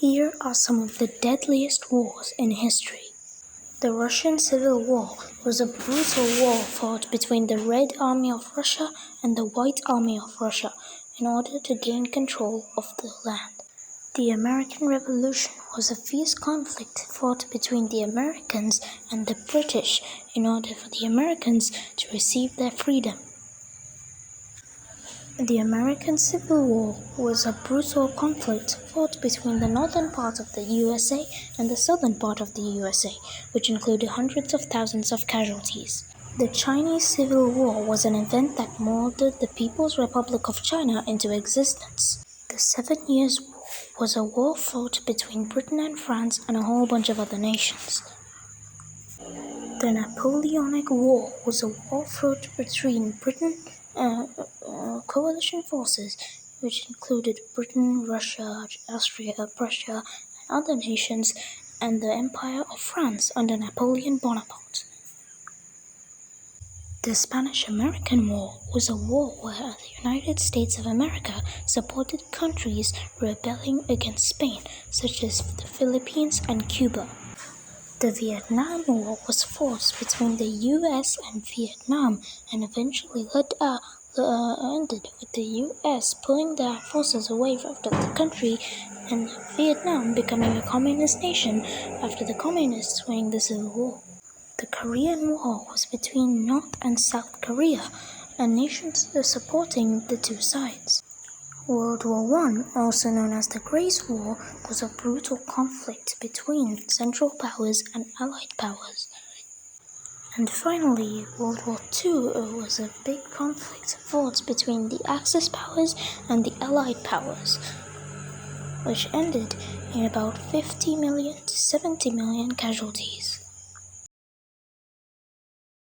Here are some of the deadliest wars in history. The Russian Civil War was a brutal war fought between the Red Army of Russia and the White Army of Russia in order to gain control of the land. The American Revolution was a fierce conflict fought between the Americans and the British in order for the Americans to receive their freedom. The American Civil War was a brutal conflict fought between the northern part of the USA and the southern part of the USA, which included hundreds of thousands of casualties. The Chinese Civil War was an event that molded the People's Republic of China into existence. The 7 Years' War was a war fought between Britain and France and a whole bunch of other nations. The Napoleonic War was a war fought between coalition forces, which included Britain, Russia, Austria, Prussia, and other nations, and the Empire of France under Napoleon Bonaparte. The Spanish-American War was a war where the United States of America supported countries rebelling against Spain, such as the Philippines and Cuba. The Vietnam War was fought between the US and Vietnam and eventually ended with the US pulling their forces away from the country and Vietnam becoming a communist nation after the communists winning the Civil War. The Korean War was between North and South Korea, and nations supporting the two sides. World War I, also known as the Great War, was a brutal conflict between Central Powers and Allied powers. And finally, World War II was a big conflict fought between the Axis powers and the Allied powers, which ended in about 50 million to 70 million casualties.